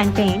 and Pain,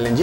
LNG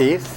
A, C,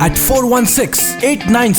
at 416-897-3311।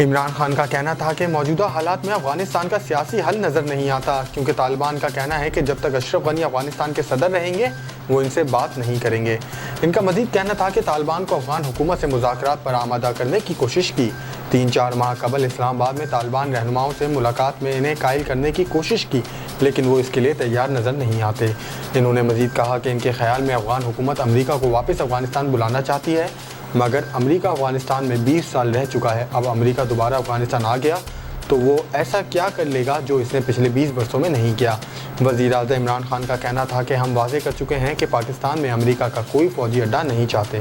Imran Khan کا کہنا تھا کہ موجودہ حالات میں افغانستان کا سیاسی حل نظر نہیں آتا، کیونکہ طالبان کا کہنا ہے کہ جب تک اشرف غنی افغانستان کے صدر رہیں گے وہ ان سے بات نہیں کریں گے۔ ان کا مزید کہنا تھا کہ طالبان کو افغان حکومت سے مذاکرات پر آمادہ کرنے کی کوشش کی۔ 3-4 ماہ قبل اسلام آباد میں طالبان رہنماؤں سے ملاقات میں انہیں قائل کرنے کی کوشش کی، لیکن وہ اس کے لیے تیار نظر نہیں آتے۔ انہوں نے مزید کہا کہ ان کے خیال میں افغان حکومت امریکہ کو واپس افغانستان بلانا چاہتی ہے، مگر امریکہ افغانستان میں 20 سال رہ چکا ہے۔ اب امریکہ دوبارہ افغانستان آ گیا تو وہ ایسا کیا کر لے گا جو اس نے پچھلے 20 برسوں میں نہیں کیا۔ وزیر اعظم عمران خان کا کہنا تھا کہ ہم واضح کر چکے ہیں کہ پاکستان میں امریکہ کا کوئی فوجی اڈہ نہیں چاہتے۔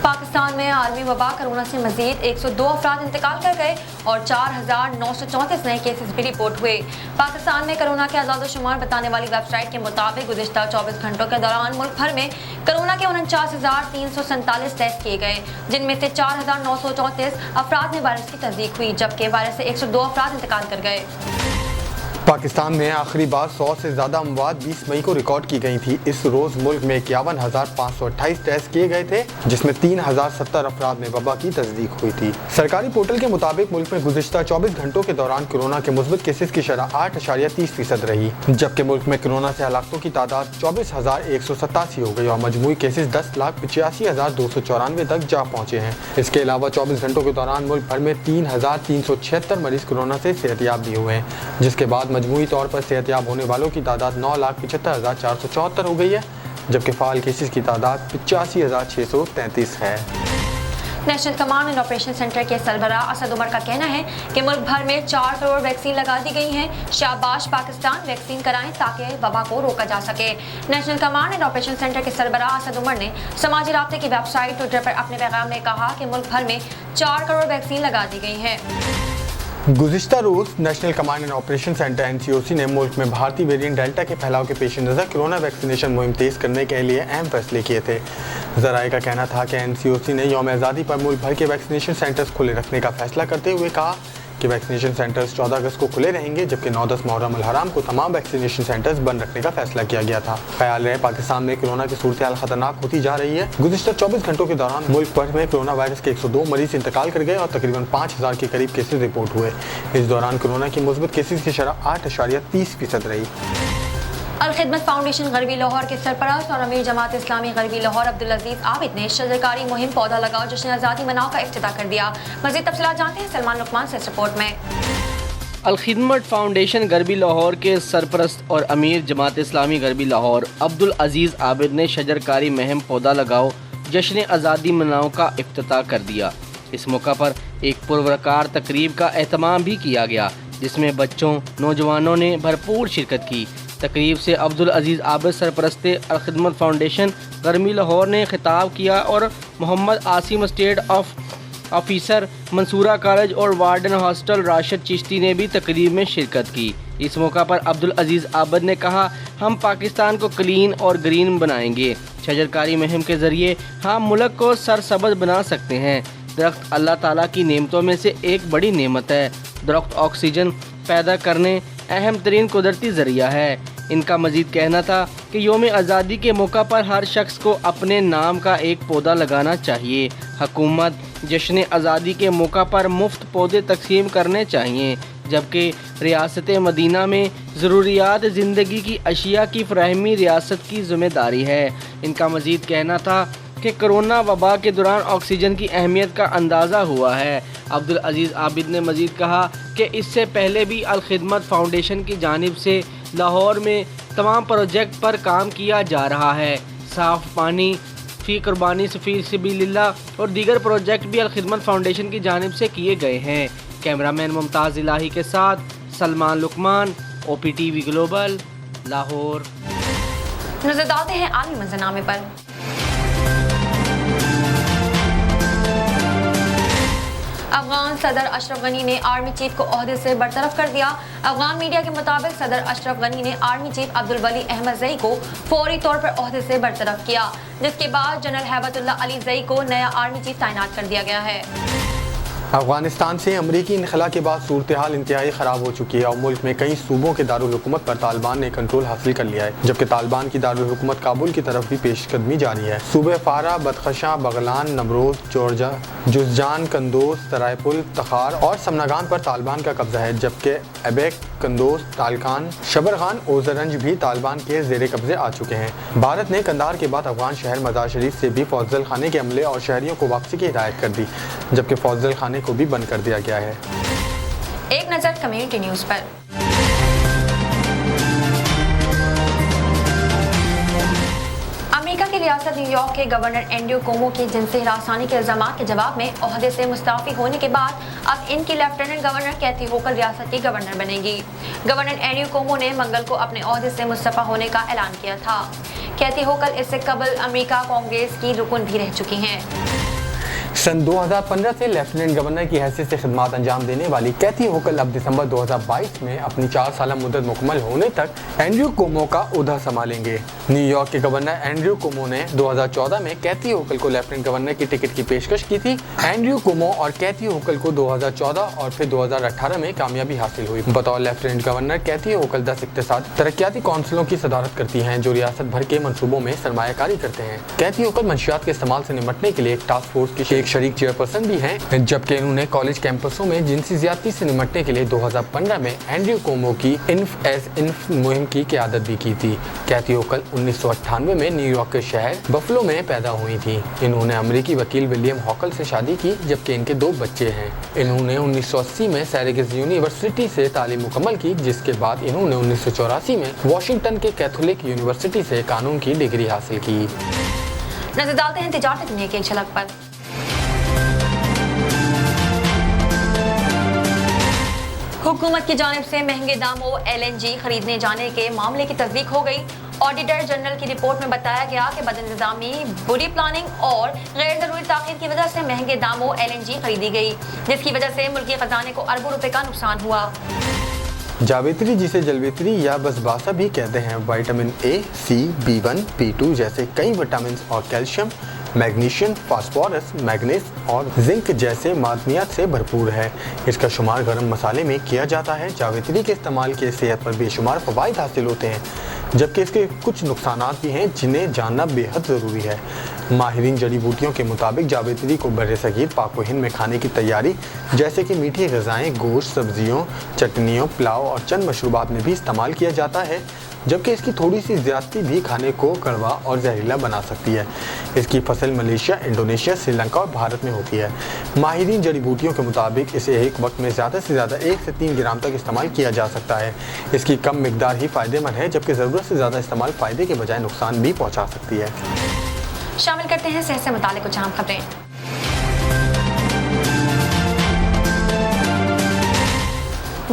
پاکستان میں عالمی وبا کرونا سے مزید 102 افراد انتقال کر گئے اور 4934 نئے کیسز بھی رپورٹ ہوئے۔ پاکستان میں کرونا کے اعداد و شمار بتانے والی ویب سائٹ کے مطابق گزشتہ 24 گھنٹوں کے دوران ملک بھر میں کرونا کے 49,347 ٹیسٹ کیے گئے، جن میں سے 4,934 افراد میں وائرس کی تصدیق ہوئی، جبکہ وائرس سے 102 افراد انتقال کر گئے۔ پاکستان میں آخری بار 100 سے زیادہ اموات 20 مئی کو ریکارڈ کی گئی تھی۔ اس روز ملک میں 51,528 ٹیسٹ کیے گئے تھے، جس میں 3,070 افراد میں وبا کی تصدیق ہوئی تھی۔ سرکاری پورٹل کے مطابق ملک میں گزشتہ 24 گھنٹوں کے دوران کورونا کے مثبت کیسز کی شرح 8.30% رہی، جبکہ ملک میں کورونا سے ہلاکتوں کی تعداد 24,187 ہو گئی اور مجموعی کیسز 10,85,294 تک جا پہنچے ہیں۔ اس کے علاوہ 24 گھنٹوں کے دوران ملک بھر میں 3,376 مریض کورونا سے صحت یاب بھی ہوئے ہیں، جس کے بعد مجموعی طور پر صحت یاب ہونے والوں کی تعداد 9,75,474 ہو گئی ہے، جبکہ فعال کیسز کی تعداد 85,633 ہے۔ National command and operation centre کے سربراہ اسد عمر کا کہنا ہے کہ ملک بھر میں 4 کروڑ ویکسین لگا دی گئی ہیں۔ شاباش پاکستان، ویکسین کرائیں تاکہ وبا کو روکا جا سکے۔ National command and operation centre کے سربراہ اسد عمر نے سماجی رابطے کی ویب سائٹ ٹویٹر پر اپنے پیغام میں کہا کہ ملک بھر میں 4 کروڑ ویکسین لگا دی گئی ہیں۔ گزشتہ روز national command and operation centre NCOC نے ملک میں بھارتی ویرینٹ ڈیلٹا کے پھیلاؤ کے پیش نظر کورونا ویکسینیشن مہم تیز کرنے کے لیے اہم فیصلے کیے تھے۔ ذرائع کا کہنا تھا کہ NCOC نے یوم آزادی پر ملک بھر کے ویکسینیشن سینٹرز کھلے رکھنے کا فیصلہ کرتے ہوئے کہا کہ ویکسینیشن سینٹرز 14 اگست کو کھلے رہیں گے، جبکہ 9-10 محرم الحرام کو تمام ویکسینیشن سینٹرز بند رکھنے کا فیصلہ کیا گیا تھا۔ خیال رہے پاکستان میں کورونا کی صورتحال خطرناک ہوتی جا رہی ہے۔ گزشتہ 24 گھنٹوں کے دوران ملک بھر میں کورونا وائرس کے 102 مریض انتقال کر گئے اور تقریباً 5,000 کے قریب کیسز رپورٹ ہوئے۔ اس دوران کورونا کی مثبت کیسز کی شرح 8.30% رہی۔ الخدمت فاؤنڈیشن غربی لاہور کے سرپرست اور امیر جماعت اسلامی غربی لاہور عبدالعزیز عابد نے شجرکاری مہم پودا لگاؤ جشن آزادی مناؤ کا افتتاح کر دیا۔ مزید تفصیلات جانتے ہیں سلمان لقمان سے اس رپورٹ میں۔ الخدمت فاؤنڈیشن غربی لاہور کے سرپرست اور امیر جماعت اسلامی غربی لاہور عبدالعزیز عابد نے شجرکاری مہم پودا لگاؤ جشن آزادی مناؤ کا افتتاح کر دیا۔ اس موقع پر ایک پروقار تقریب کا اہتمام بھی کیا گیا، جس میں بچوں، نوجوانوں نے بھرپور شرکت کی۔ تقریب سے عبدالعزیز عابد سرپرست الخدمت فاؤنڈیشن غربی لاہور نے خطاب کیا اور محمد عاصم اسٹیٹ آفیسر منصورہ کالج اور وارڈن ہاسٹل راشد چشتی نے بھی تقریب میں شرکت کی۔ اس موقع پر عبدالعزیز عابد نے کہا، ہم پاکستان کو کلین اور گرین بنائیں گے۔ شجرکاری مہم کے ذریعے ہم ملک کو سرسبز بنا سکتے ہیں۔ درخت اللہ تعالیٰ کی نعمتوں میں سے ایک بڑی نعمت ہے۔ درخت آکسیجن پیدا کرنے اہم ترین قدرتی ذریعہ ہے۔ ان کا مزید کہنا تھا کہ یوم آزادی کے موقع پر ہر شخص کو اپنے نام کا ایک پودا لگانا چاہیے۔ حکومت جشن آزادی کے موقع پر مفت پودے تقسیم کرنے چاہیے، جبکہ ریاست مدینہ میں ضروریات زندگی کی اشیاء کی فراہمی ریاست کی ذمہ داری ہے۔ ان کا مزید کہنا تھا کہ کرونا وبا کے دوران آکسیجن کی اہمیت کا اندازہ ہوا ہے۔ عبدالعزیز عابد نے مزید کہا کہ اس سے پہلے بھی الخدمت فاؤنڈیشن کی جانب سے لاہور میں تمام پروجیکٹ پر کام کیا جا رہا ہے۔ صاف پانی، فی قربانی فی سبیل اللہ اور دیگر پروجیکٹ بھی الخدمت فاؤنڈیشن کی جانب سے کیے گئے ہیں۔ کیمرہ مین ممتاز الہی کے ساتھ سلمان لقمان، OPTV گلوبل، لاہور۔ نظر ڈالتے ہیں عالمی منظرنامے پر۔ افغان صدر اشرف غنی نے آرمی چیف کو عہدے سے برطرف کر دیا۔ افغان میڈیا کے مطابق صدر اشرف غنی نے آرمی چیف عبدالولی احمد زئی کو فوری طور پر عہدے سے برطرف کیا، جس کے بعد جنرل ہیبت اللہ علی زئی کو نیا آرمی چیف تعینات کر دیا گیا ہے۔ افغانستان سے امریکی انخلا کے بعد صورتحال انتہائی خراب ہو چکی ہے اور ملک میں کئی صوبوں کے دارالحکومت پر طالبان نے کنٹرول حاصل کر لیا ہے، جبکہ طالبان کی دارالحکومت کابل کی طرف بھی پیش قدمی جاری ہے۔ صوبے فارا، بدخشاں، بغلان، نمروز، جوزجان، قندوز، سرائے پل، تخار اور سمنگان پر طالبان کا قبضہ ہے، جبکہ ایبک، قندوز، تالکان، شبرغان اور زرنج بھی طالبان کے زیر قبضے آ چکے ہیں۔ بھارت نے قندھار کے بعد افغان شہر مزار شریف سے بھی فوزل خانے کے عملے اور شہریوں کو واپسی کی ہدایت کر دی، جبکہ فوزل خانے کو بھی بند کر دیا گیا ہے۔ ایک نظر کمیونٹی نیوز پر۔ امریکہ کی ریاست نیو یارک کے گورنر اینڈریو کومو کی جنسی ہراسانی کے الزامات کے جواب میں عہدے سے مستعفی ہونے کے بعد اب ان کی لیفٹیننٹ گورنر کیتھی ہوکل ریاست کی گورنر بنے گی۔ گورنر اینڈریو کومو نے منگل کو اپنے عہدے سے مستعفی ہونے کا اعلان کیا تھا۔ کیتھی ہوکل اس سے قبل امریکہ کانگریس کی رکن بھی رہ چکی ہیں۔ سن 2015 سے لیفٹیننٹ گورنر کی حیثیت سے خدمات انجام دینے والی کیتھی ہوکل اب دسمبر 2022 میں اپنی 4 سالہ مدت مکمل ہونے تک اینڈریو کومو کا عہدہ سنبھالیں گے۔ نیو یارک کے گورنر اینڈریو کومو نے 2014 میں کیتھی ہوکل کو لیفٹیننٹ گورنر کی ٹکٹ کی پیشکش کی تھی۔ اینڈریو کومو اور کیتھی ہوکل کو 2014 اور پھر 2018 میں کامیابی حاصل ہوئی۔ بطور لیفٹیننٹ گورنر کیتھی ہوکل 10 اقتصادی ترقیاتی کونسلوں کی صدارت کرتی ہیں جو ریاست بھر کے منصوبوں میں سرمایہ کاری کرتے ہیں۔ کیتھی ہوکل منشیات کے استعمال سے نمٹنے کے لیے ایک ٹاسک فورس کی ایک شریک چیئرپرسن بھی ہیں، جبکہ انہوں نے کالج کیمپسوں میں جنسی زیادتی سے نمٹنے کے لیے 2015 میں اینڈریو کومو کی انف مہم کی قیادت بھی کی تھی۔ کیتھی ہوکل 1998 میں نیو یارک کے شہر بفلو میں پیدا ہوئی تھی۔ انہوں نے امریکی وکیل ولیم ہوکل سے شادی کی، جبکہ ان کے 2 بچے ہیں۔ انہوں نے 1980 میں سیریگس یونیورسٹی سے تعلیم مکمل کی، جس کے بعد انہوں نے 1984 میں واشنگٹن کے کیتھولک یونیورسٹی سے قانون کی ڈگری حاصل کی۔ نظر ڈالتے ہیں تجارتی دنیا کی ایک جھلک پر۔ حکومت کی جانب سے مہنگے داموں LNG خریدنے جانے کے معاملے کی تصدیق ہو گئی۔ آڈیٹر جنرل کی رپورٹ میں بتایا گیا کہ بدانتظامی، بری پلاننگ اور غیر ضروری تاخیر کی وجہ سے مہنگے داموں LNG خریدی گئی، جس کی وجہ سے ملکی خزانے کو اربوں روپے کا نقصان ہوا۔ جاویتری، جسے جلویتری یا بسباسا بھی کہتے ہیں، vitamin A، C، B1، B2 جیسے کئی وٹامنز اور کیلشیم، میگنیشیم، فاسفورس، میگنیز اور زنک جیسے معدنیات سے بھرپور ہے۔ اس کا شمار گرم مسالے میں کیا جاتا ہے۔ جاویتری کے استعمال کے صحت پر بے شمار فوائد حاصل ہوتے ہیں، جبکہ اس کے کچھ نقصانات بھی ہیں جنہیں جاننا بے حد ضروری ہے۔ ماہرین جڑی بوٹیوں کے مطابق جاویتری کو برصغیر پاک و ہند میں کھانے کی تیاری جیسے کہ میٹھی غذائیں، گوشت، سبزیوں، چٹنیوں، پلاؤ اور چند مشروبات میں بھی استعمال کیا جاتا ہے، جبکہ اس کی تھوڑی سی زیادتی بھی کھانے کو کڑوا اور زہریلا بنا سکتی ہے۔ اس کی فصل ملیشیا، انڈونیشیا، سری لنکا اور بھارت میں ہوتی ہے۔ ماہرین جڑی بوٹیوں کے مطابق اسے ایک وقت میں زیادہ سے زیادہ 1 سے 3 گرام تک استعمال کیا جا سکتا ہے۔ اس کی کم مقدار ہی فائدہ مند ہے، جبکہ ضرورت سے زیادہ استعمال فائدے کے بجائے نقصان بھی پہنچا سکتی ہے۔ شامل کرتے ہیں صحت سے متعلق کچھ اہم خبریں۔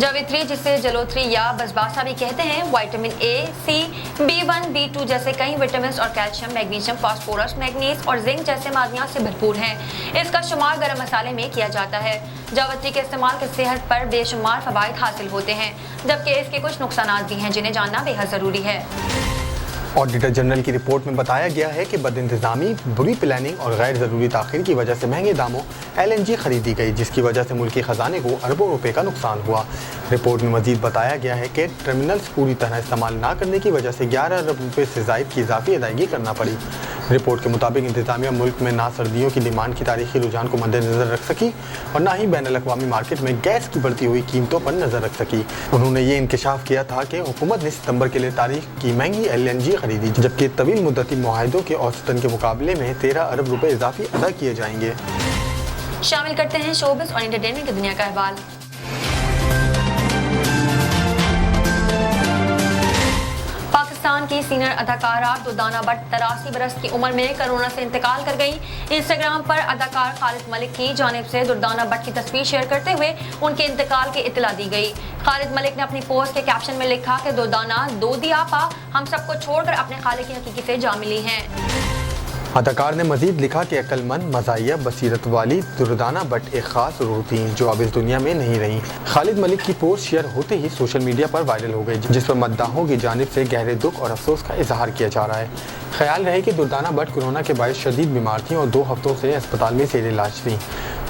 جاویتری، جسے جلوتری یا بسباسا بھی کہتے ہیں، vitamin A، C، B1، B2 جیسے کئی وٹامنز اور کیلشیم، میگنیشیم، فاسفورس، مینگنیز اور زنک جیسے معدنیات سے بھرپور ہیں۔ اس کا شمار گرم مسالے میں کیا جاتا ہے۔ جاویتری کے استعمال کے صحت پر بے شمار فوائد حاصل ہوتے ہیں، جبکہ اس کے کچھ نقصانات بھی ہیں جنہیں جاننا بے حد ضروری ہے۔ آڈیٹر جنرل کی رپورٹ میں بتایا گیا ہے کہ بد انتظامی، بری پلاننگ اور غیر ضروری تاخیر کی وجہ سے مہنگے داموں LNG خریدی گئی، جس کی وجہ سے ملکی خزانے کو اربوں روپے کا نقصان ہوا۔ رپورٹ میں مزید بتایا گیا ہے کہ ٹرمینلز پوری طرح استعمال نہ کرنے کی وجہ سے 11 ارب روپے سے زائد کی اضافی ادائیگی کرنا پڑی۔ رپورٹ کے مطابق انتظامیہ ملک میں نہ سردیوں کی ڈیمانڈ کی تاریخی رجحان کو مد نظر رکھ سکی اور نہ ہی بین الاقوامی مارکیٹ میں گیس کی بڑھتی ہوئی قیمتوں پر نظر رکھ سکی۔ انہوں نے یہ انکشاف کیا تھا کہ حکومت نے ستمبر کے لیے تاریخ کی مہنگی LNG خریدی، جبکہ طویل مدتی معاہدوں کے اوسطاً کے مقابلے میں 13 ارب روپے اضافی ادا کیے جائیں گے۔ شامل کرتے ہیں شوبز اور انٹرٹینمنٹ کی دنیا کا احوال۔ پاکستان کی سینئر اداکارہ دردانہ بٹ 83 برس کی عمر میں کرونا سے انتقال کر گئی۔ انسٹاگرام پر اداکار خالد ملک کی جانب سے دردانہ بٹ کی تصویر شیئر کرتے ہوئے ان کے انتقال کی اطلاع دی گئی۔ خالد ملک نے اپنی پوسٹ کے کیپشن میں لکھا کہ دردانہ دودی آپا ہم سب کو چھوڑ کر اپنے خالق حقیقی سے جا ملی ہیں۔ اداکار نے مزید لکھا کہ عقل مند، مزاحیہ، بصیرت والی دردانہ بٹ ایک خاص روح تھیں جو اب اس دنیا میں نہیں رہیں۔ خالد ملک کی پوسٹ شیئر ہوتے ہی سوشل میڈیا پر وائرل ہو گئی، جس پر مداحوں کی جانب سے گہرے دکھ اور افسوس کا اظہار کیا جا رہا ہے۔ خیال رہے کہ دردانہ بٹ کورونا کے باعث شدید بیمار تھیں اور 2 ہفتوں سے اسپتال میں زیر علاج تھیں۔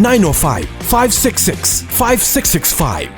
905-566-5665